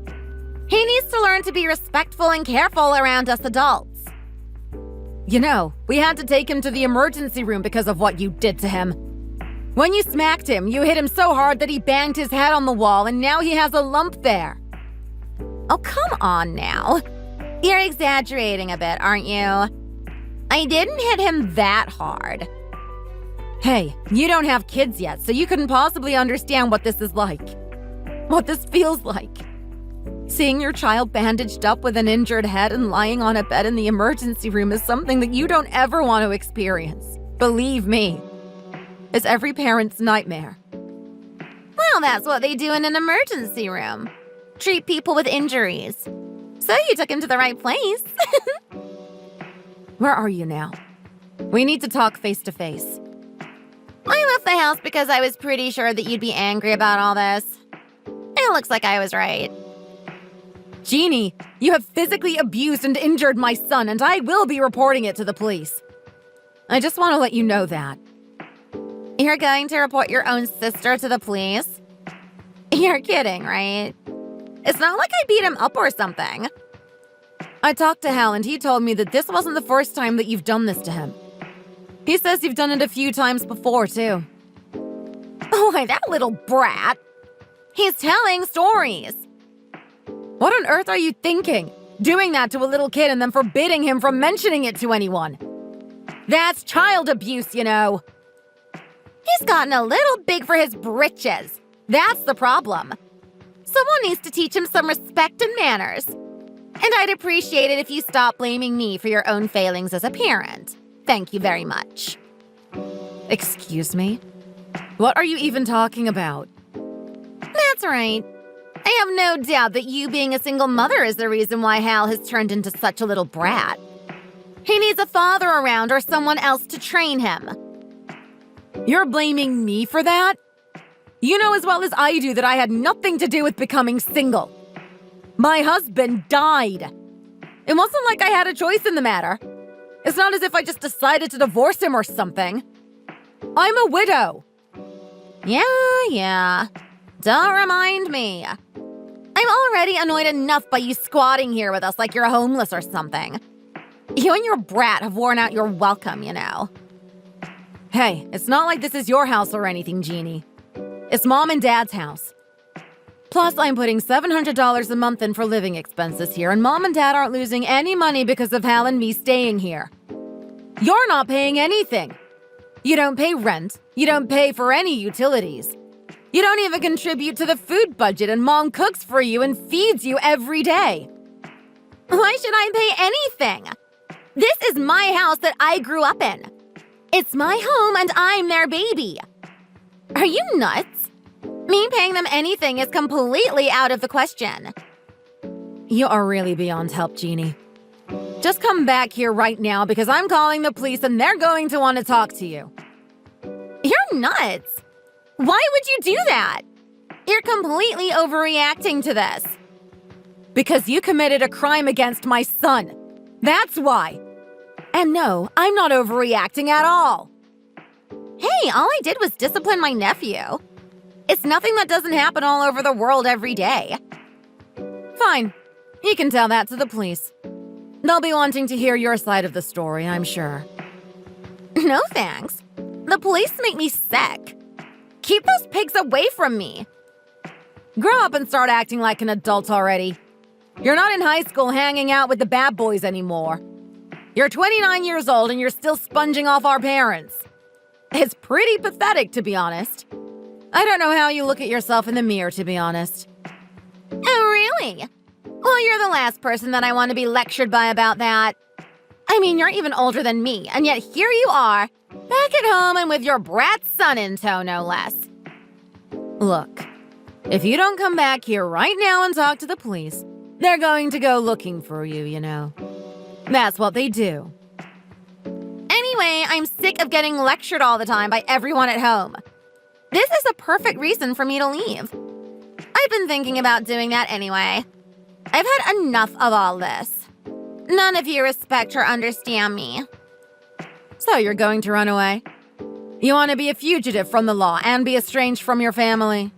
He needs to learn to be respectful and careful around us adults. You know, we had to take him to the emergency room because of what you did to him. When you smacked him, you hit him so hard that he banged his head on the wall and now he has a lump there. Oh, come on now. You're exaggerating a bit, aren't you? I didn't hit him that hard. Hey, you don't have kids yet, so you couldn't possibly understand what this is like. What this feels like. Seeing your child bandaged up with an injured head and lying on a bed in the emergency room is something that you don't ever want to experience. Believe me. It's every parent's nightmare. Well, that's what they do in an emergency room. Treat people with injuries. So you took him to the right place. Where are you now? We need to talk face to face. I left the house because I was pretty sure that you'd be angry about all this. It looks like I was right. Jeannie, you have physically abused and injured my son, and I will be reporting it to the police. I just want to let you know that. You're going to report your own sister to the police? You're kidding, right? It's not like I beat him up or something. I talked to Hal, and he told me that this wasn't the first time that you've done this to him. He says you've done it a few times before, too. Why, that little brat. He's telling stories. What on earth are you thinking? Doing that to a little kid and then forbidding him from mentioning it to anyone. That's child abuse, you know. He's gotten a little big for his britches. That's the problem. Someone needs to teach him some respect and manners. And I'd appreciate it if you stop blaming me for your own failings as a parent. Thank you very much. Excuse me? What are you even talking about? That's right. I have no doubt that you being a single mother is the reason why Hal has turned into such a little brat. He needs a father around or someone else to train him. You're blaming me for that? You know as well as I do that I had nothing to do with becoming single. My husband died. It wasn't like I had a choice in the matter. It's not as if I just decided to divorce him or something. I'm a widow. Yeah. Don't remind me. I'm already annoyed enough by you squatting here with us like you're homeless or something. You and your brat have worn out your welcome, you know. Hey, it's not like this is your house or anything, Jeannie. It's Mom and Dad's house. Plus, I'm putting $700 a month in for living expenses here, and Mom and Dad aren't losing any money because of Hal and me staying here. You're not paying anything. You don't pay rent. You don't pay for any utilities. You don't even contribute to the food budget, and Mom cooks for you and feeds you every day. Why should I pay anything? This is my house that I grew up in. It's my home and I'm their baby. Are you nuts? Me paying them anything is completely out of the question. You are really beyond help, Jeannie. Just come back here right now because I'm calling the police and they're going to want to talk to you. You're nuts. Why would you do that? You're completely overreacting to this. Because you committed a crime against my son. That's why. And no, I'm not overreacting at all. Hey, all I did was discipline my nephew. It's nothing that doesn't happen all over the world every day. Fine. You can tell that to the police. They'll be wanting to hear your side of the story, I'm sure. No thanks. The police make me sick. Keep those pigs away from me. Grow up and start acting like an adult already. You're not in high school hanging out with the bad boys anymore. You're 29 years old and you're still sponging off our parents. It's pretty pathetic, to be honest. I don't know how you look at yourself in the mirror, to be honest. Oh, really? Well, you're the last person that I want to be lectured by about that. I mean, you're even older than me, and yet here you are, back at home and with your brat son in tow, no less. Look, if you don't come back here right now and talk to the police, they're going to go looking for you, you know. That's what they do. Anyway, I'm sick of getting lectured all the time by everyone at home. This is a perfect reason for me to leave. I've been thinking about doing that anyway. I've had enough of all this. None of you respect or understand me. So you're going to run away? You want to be a fugitive from the law and be estranged from your family?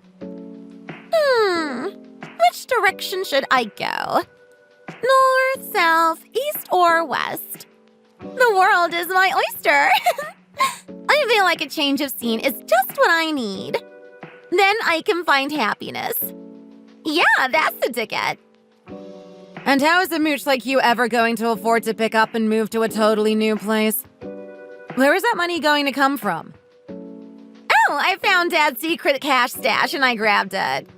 Which direction should I go? North, south, east, or west? The world is my oyster. I feel like a change of scene is just what I need. Then I can find happiness. Yeah, that's the ticket. And how is a mooch like you ever going to afford to pick up and move to a totally new place? Where is that money going to come from? Oh, I found Dad's secret cash stash and I grabbed it.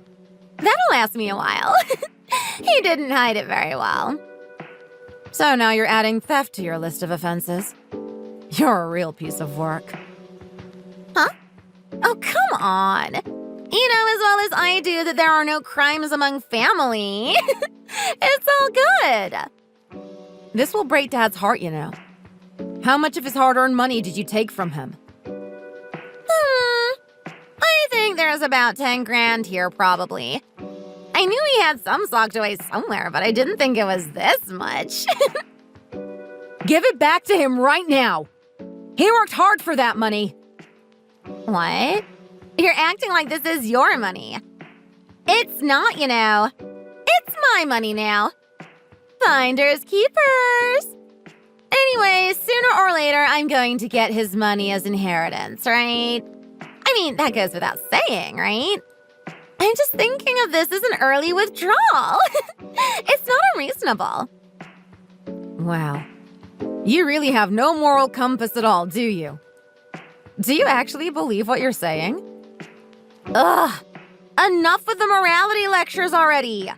That'll last me a while. He didn't hide it very well. So now you're adding theft to your list of offenses. You're a real piece of work. Huh? Oh, come on. You know as well as I do that there are no crimes among family. It's all good. This will break Dad's heart, you know. How much of his hard-earned money did you take from him? I think there's about 10 grand here, probably. I knew he had some socked away somewhere, but I didn't think it was this much. Give it back to him right now. He worked hard for that money. What? You're acting like this is your money. It's not, you know. It's my money now. Finders keepers. Anyway, sooner or later, I'm going to get his money as inheritance, right? I mean, that goes without saying, right? I'm just thinking of this as an early withdrawal. It's not unreasonable. Wow. You really have no moral compass at all, do you? Do you actually believe what you're saying? Ugh. Enough with the morality lectures already.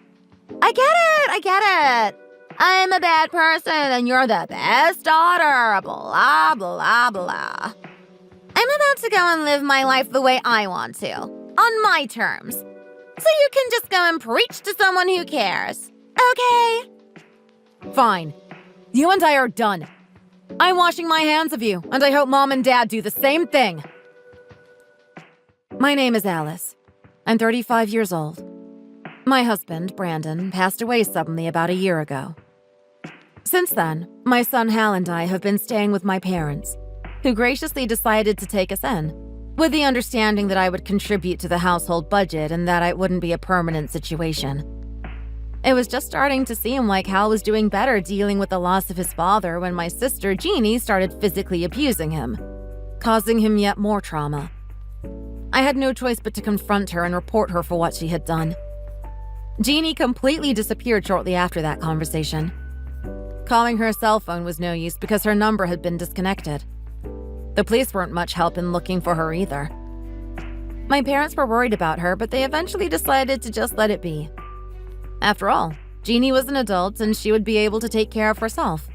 I get it. I'm a bad person and you're the best daughter, blah, blah, blah. I'm about to go and live my life the way I want to, on my terms. So you can just go and preach to someone who cares, okay? Fine. You and I are done. I'm washing my hands of you, and I hope Mom and Dad do the same thing. My name is Alice. I'm 35 years old. My husband, Brandon, passed away suddenly about a year ago. Since then, my son Hal and I have been staying with my parents, who graciously decided to take us in, with the understanding that I would contribute to the household budget and that it wouldn't be a permanent situation. It was just starting to seem like Hal was doing better dealing with the loss of his father when my sister Jeannie started physically abusing him, causing him yet more trauma. I had no choice but to confront her and report her for what she had done. Jeannie completely disappeared shortly after that conversation. Calling her cell phone was no use because her number had been disconnected. The police weren't much help in looking for her either. My parents were worried about her, but they eventually decided to just let it be. After all, Jeannie was an adult and she would be able to take care of herself.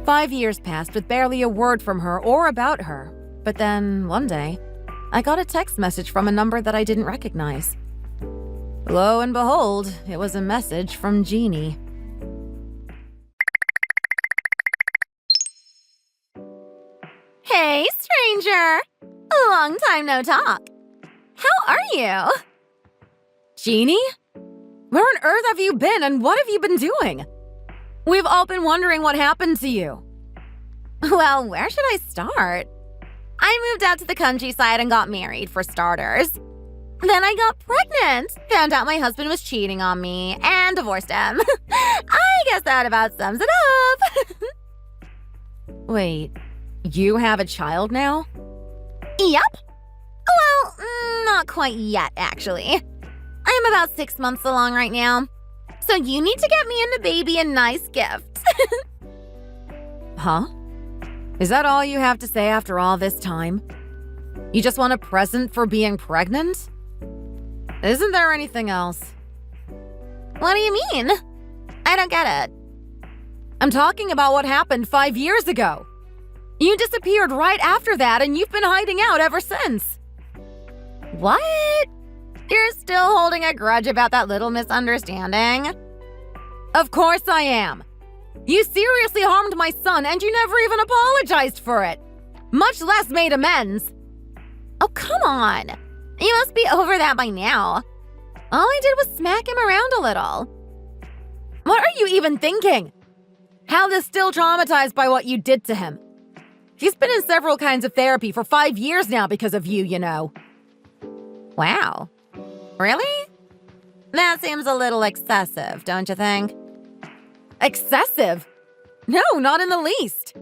5 years passed with barely a word from her or about her, but then, one day, I got a text message from a number that I didn't recognize. Lo and behold, it was a message from Jeannie. Hey, stranger! Long time no talk. How are you? Jeannie? Where on earth have you been and what have you been doing? We've all been wondering what happened to you. Well, where should I start? I moved out to the countryside and got married, for starters. Then I got pregnant, found out my husband was cheating on me, and divorced him. I guess that about sums it up. Wait, you have a child now? Yep. Well, not quite yet, actually. I am about 6 months along right now. So you need to get me and the baby a nice gift. Huh? Is that all you have to say after all this time? You just want a present for being pregnant? Isn't there anything else? What do you mean? I don't get it. I'm talking about what happened 5 years ago. You disappeared right after that and you've been hiding out ever since. What? You're still holding a grudge about that little misunderstanding? Of course I am. You seriously harmed my son and you never even apologized for it, much less made amends. Oh, come on. You must be over that by now. All I did was smack him around a little. What are you even thinking? Hal is still traumatized by what you did to him. He's been in several kinds of therapy for 5 years now because of you, you know. Wow. Really? That seems a little excessive, don't you think? Excessive? No, not in the least.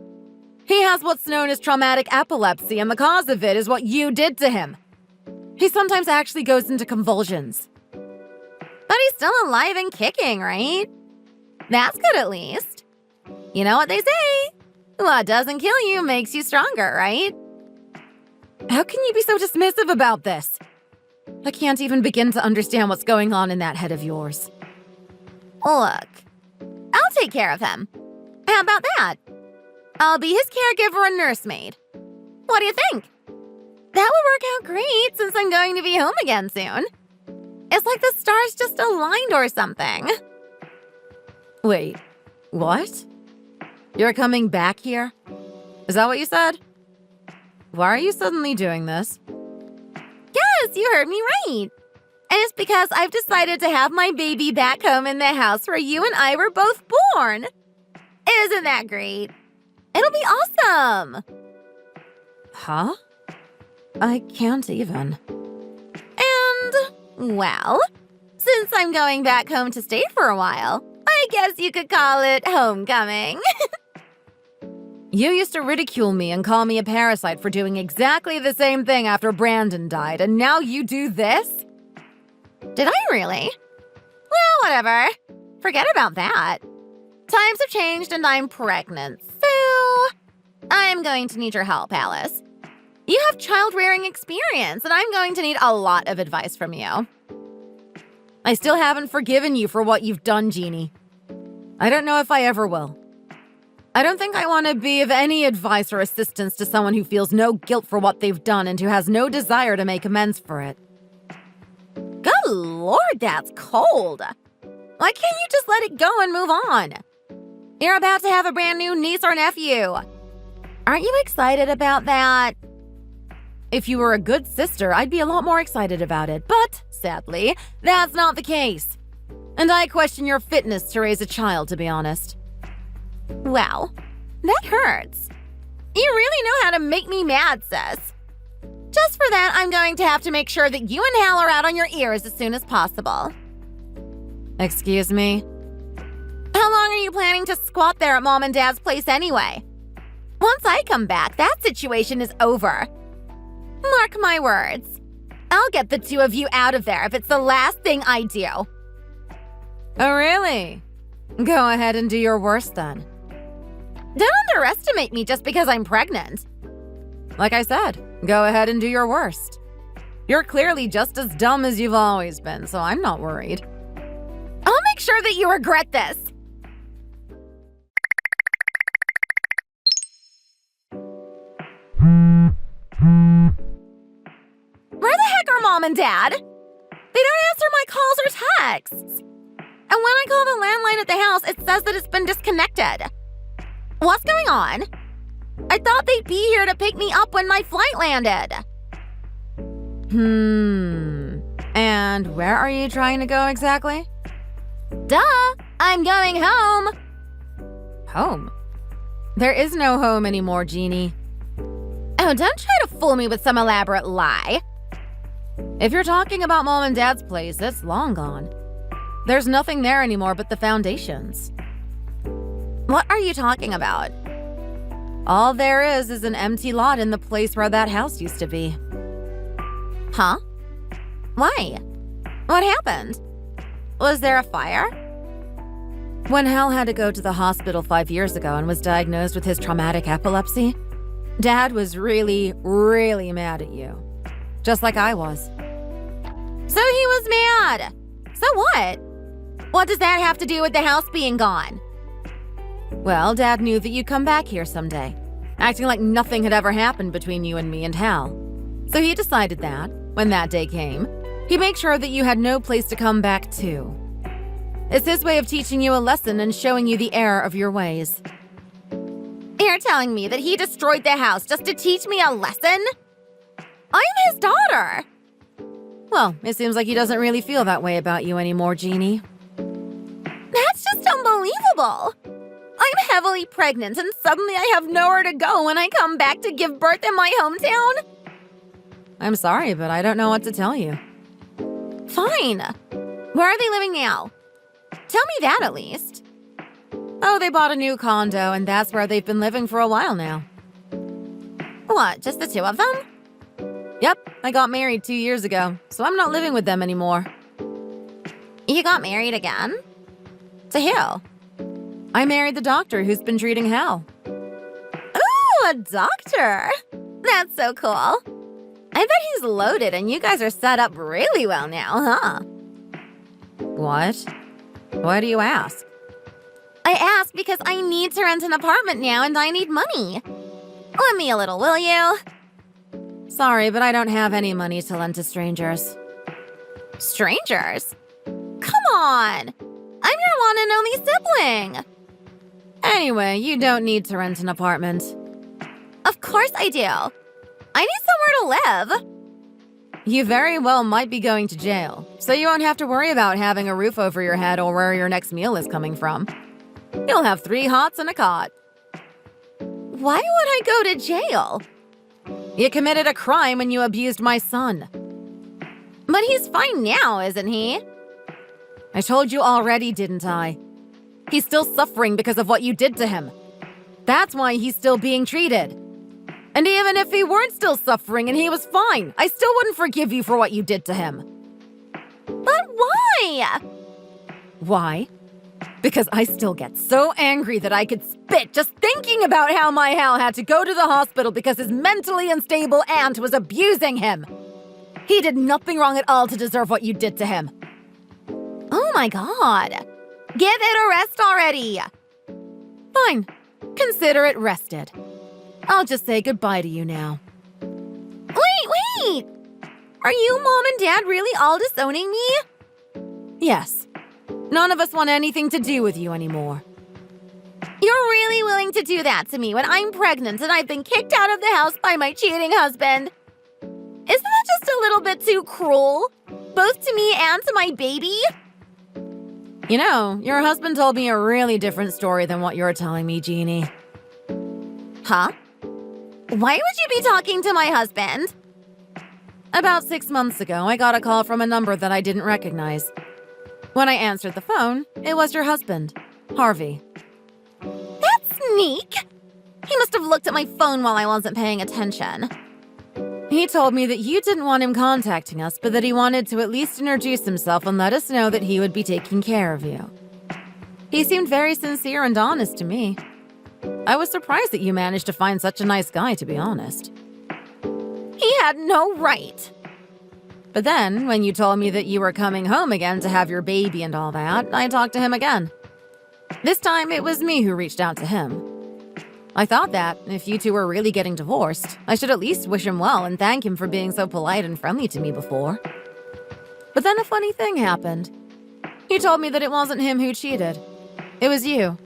He has what's known as traumatic epilepsy, and the cause of it is what you did to him. He sometimes actually goes into convulsions. But he's still alive and kicking, right? That's good at least. You know what they say? What doesn't kill you makes you stronger, right? How can you be so dismissive about this? I can't even begin to understand what's going on in that head of yours. Look, I'll take care of him. How about that? I'll be his caregiver and nursemaid. What do you think? That would work out great since I'm going to be home again soon. It's like the stars just aligned or something. Wait, what? You're coming back here? Is that what you said? Why are you suddenly doing this? Yes, you heard me right. And it's because I've decided to have my baby back home in the house where you and I were both born. Isn't that great? It'll be awesome. Huh? I can't even. And, well, since I'm going back home to stay for a while, I guess you could call it homecoming. You used to ridicule me and call me a parasite for doing exactly the same thing after Brandon died, and now you do this? Did I really? Well, whatever. Forget about that. Times have changed and I'm pregnant, so I'm going to need your help, Alice. You have child-rearing experience, and I'm going to need a lot of advice from you. I still haven't forgiven you for what you've done, Jeannie. I don't know if I ever will. I don't think I want to be of any advice or assistance to someone who feels no guilt for what they've done and who has no desire to make amends for it. Good Lord, that's cold. Why can't you just let it go and move on? You're about to have a brand new niece or nephew. Aren't you excited about that? If you were a good sister, I'd be a lot more excited about it, but sadly, that's not the case. And I question your fitness to raise a child, to be honest. Wow, that hurts. You really know how to make me mad, sis. Just for that, I'm going to have to make sure that you and Hal are out on your ears as soon as possible. Excuse me? How long are you planning to squat there at Mom and Dad's place anyway? Once I come back, that situation is over. Mark my words. I'll get the two of you out of there if it's the last thing I do. Oh, really? Go ahead and do your worst then. Don't underestimate me just because I'm pregnant. Like I said, go ahead and do your worst. You're clearly just as dumb as you've always been, so I'm not worried. I'll make sure that you regret this. Where the heck are Mom and Dad? They don't answer my calls or texts. And when I call the landline at the house, it says that it's been disconnected. What's going on? I thought they'd be here to pick me up when my flight landed. And where are you trying to go exactly? Duh! I'm going home! Home? There is no home anymore, Jeannie. Oh, don't try to fool me with some elaborate lie. If you're talking about Mom and Dad's place, it's long gone. There's nothing there anymore but the foundations. What are you talking about? All there is an empty lot in the place where that house used to be. Huh? Why? What happened? Was there a fire? When Hal had to go to the hospital 5 years ago and was diagnosed with his traumatic epilepsy, Dad was really, really mad at you. Just like I was. So he was mad. So what? What does that have to do with the house being gone? Well, Dad knew that you'd come back here someday, acting like nothing had ever happened between you and me and Hal. So he decided that, when that day came, he'd make sure that you had no place to come back to. It's his way of teaching you a lesson and showing you the error of your ways. You're telling me that he destroyed the house just to teach me a lesson? I'm his daughter. Well, it seems like he doesn't really feel that way about you anymore, Jeannie. That's just unbelievable. I'm heavily pregnant and suddenly I have nowhere to go when I come back to give birth in my hometown? I'm sorry, but I don't know what to tell you. Fine. Where are they living now? Tell me that at least. Oh, they bought a new condo, and that's where they've been living for a while now. What, just the two of them? Yep, I got married 2 years ago, so I'm not living with them anymore. You got married again? To who? I married the doctor who's been treating Hal. Ooh, a doctor. That's so cool. I bet he's loaded and you guys are set up really well now, huh? What? Why do you ask? I ask because I need to rent an apartment now and I need money. Lend me a little, will you? Sorry, but I don't have any money to lend to strangers. Strangers? Come on! I'm your one and only sibling! Anyway, you don't need to rent an apartment. Of course I do. I need somewhere to live. You very well might be going to jail, so you won't have to worry about having a roof over your head or where your next meal is coming from. You'll have 3 hots and a cot. Why would I go to jail? You committed a crime when you abused my son. But he's fine now, isn't he? I told you already, didn't I? He's still suffering because of what you did to him. That's why he's still being treated. And even if he weren't still suffering and he was fine, I still wouldn't forgive you for what you did to him. But why? Why? Because I still get so angry that I could spit just thinking about how my Hal had to go to the hospital because his mentally unstable aunt was abusing him. He did nothing wrong at all to deserve what you did to him. Oh my god. Give it a rest already. Fine. Consider it rested. I'll just say goodbye to you now. Wait! Are you, Mom and Dad, really all disowning me? Yes. None of us want anything to do with you anymore. You're really willing to do that to me when I'm pregnant and I've been kicked out of the house by my cheating husband? Isn't that just a little bit too cruel? Both to me and to my baby? You know, your husband told me a really different story than what you're telling me, Jeannie. Huh? Why would you be talking to my husband? About 6 months ago, I got a call from a number that I didn't recognize. When I answered the phone, it was your husband, Harvey. That's sneak! He must have looked at my phone while I wasn't paying attention. He told me that you didn't want him contacting us, but that he wanted to at least introduce himself and let us know that he would be taking care of you. He seemed very sincere and honest to me. I was surprised that you managed to find such a nice guy, to be honest. He had no right. But then, when you told me that you were coming home again to have your baby and all that, I talked to him again. This time, it was me who reached out to him. I thought that, if you two were really getting divorced, I should at least wish him well and thank him for being so polite and friendly to me before. But then a funny thing happened. He told me that it wasn't him who cheated. It was you.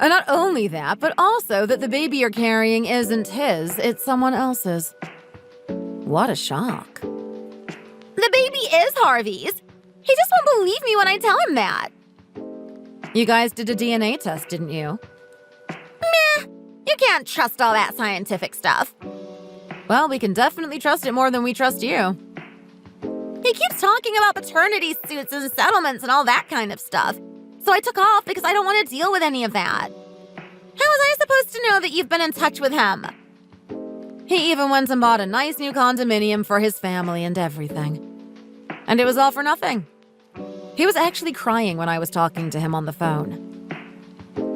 And not only that, but also that the baby you're carrying isn't his, it's someone else's. What a shock. The baby is Harvey's. He just won't believe me when I tell him that. You guys did a DNA test, didn't you? Meh, you can't trust all that scientific stuff. Well, we can definitely trust it more than we trust you. He keeps talking about paternity suits and settlements and all that kind of stuff. So I took off because I don't want to deal with any of that. How was I supposed to know that you've been in touch with him? He even went and bought a nice new condominium for his family and everything. And it was all for nothing. He was actually crying when I was talking to him on the phone.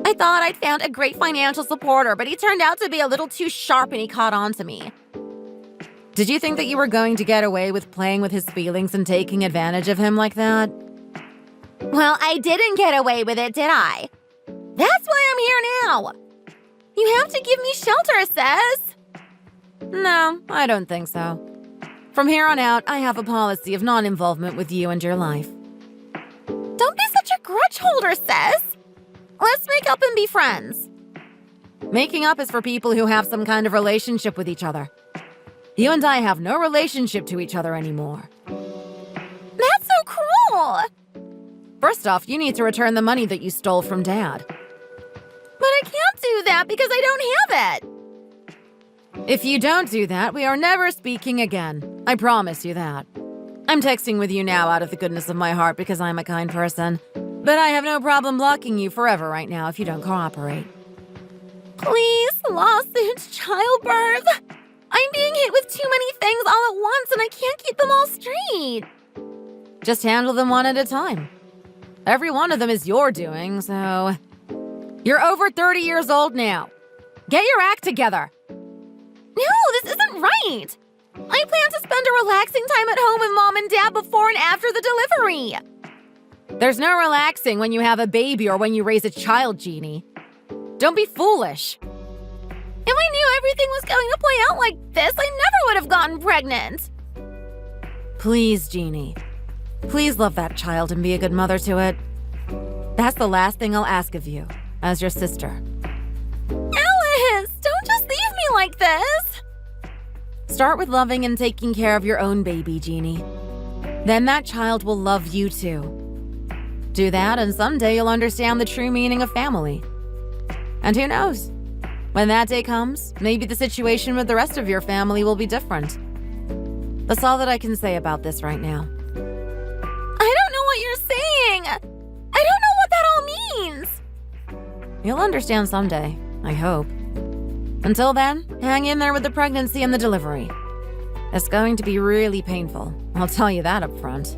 I thought I'd found a great financial supporter, but he turned out to be a little too sharp and he caught on to me. Did you think that you were going to get away with playing with his feelings and taking advantage of him like that? Well, I didn't get away with it, did I? That's why I'm here now. You have to give me shelter, Sis. No, I don't think so. From here on out, I have a policy of non-involvement with you and your life. Don't be such a grudge holder, Sis. Let's make up and be friends. Making up is for people who have some kind of relationship with each other. You and I have no relationship to each other anymore. That's so cruel. First off, you need to return the money that you stole from Dad. But I can't do that because I don't have it. If you don't do that, we are never speaking again. I promise you that. I'm texting with you now out of the goodness of my heart because I'm a kind person. But I have no problem blocking you forever right now if you don't cooperate. Please, lawsuits, childbirth. I'm being hit with too many things all at once and I can't keep them all straight. Just handle them one at a time. Every one of them is your doing, so... You're over 30 years old now. Get your act together. No, this isn't right. I plan to spend a relaxing time at home with Mom and Dad before and after the delivery. There's no relaxing when you have a baby or when you raise a child, Jeannie. Don't be foolish. If I knew everything was going to play out like this, I never would have gotten pregnant. Please, Jeannie. Please love that child and be a good mother to it. That's the last thing I'll ask of you, as your sister. Alice, don't just leave me like this. Start with loving and taking care of your own baby, Jeannie. Then that child will love you too. Do that and someday you'll understand the true meaning of family. And who knows? When that day comes, maybe the situation with the rest of your family will be different. That's all that I can say about this right now. I don't know what you're saying. I don't know what that all means. You'll understand someday, I hope. Until then, hang in there with the pregnancy and the delivery. It's going to be really painful, I'll tell you that up front.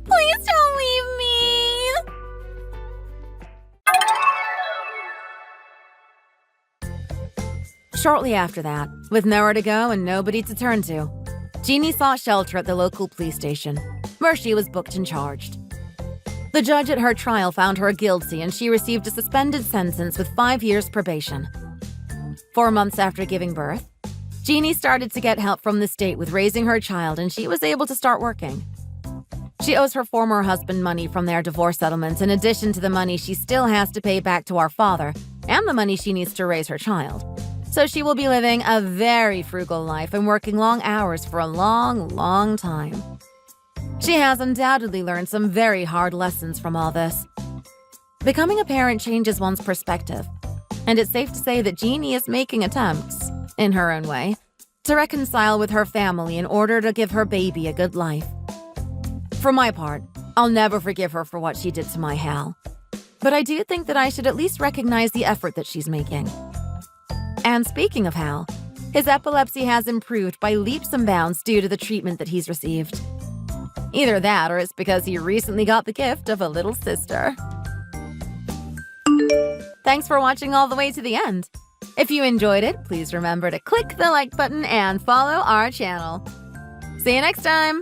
Please don't leave me. Shortly after that, with nowhere to go and nobody to turn to, Jeannie sought shelter at the local police station, where she was booked and charged. The judge at her trial found her guilty and she received a suspended sentence with 5 years probation. 4 months after giving birth, Jeannie started to get help from the state with raising her child and she was able to start working. She owes her former husband money from their divorce settlement in addition to the money she still has to pay back to our father and the money she needs to raise her child. So she will be living a very frugal life and working long hours for a long, long time. She has undoubtedly learned some very hard lessons from all this. Becoming a parent changes one's perspective, and it's safe to say that Jeannie is making attempts, in her own way, to reconcile with her family in order to give her baby a good life. For my part, I'll never forgive her for what she did to my Hal. But I do think that I should at least recognize the effort that she's making. And speaking of Hal, his epilepsy has improved by leaps and bounds due to the treatment that he's received. Either that or it's because he recently got the gift of a little sister. Thanks for watching all the way to the end. If you enjoyed it, please remember to click the like button and follow our channel. See you next time!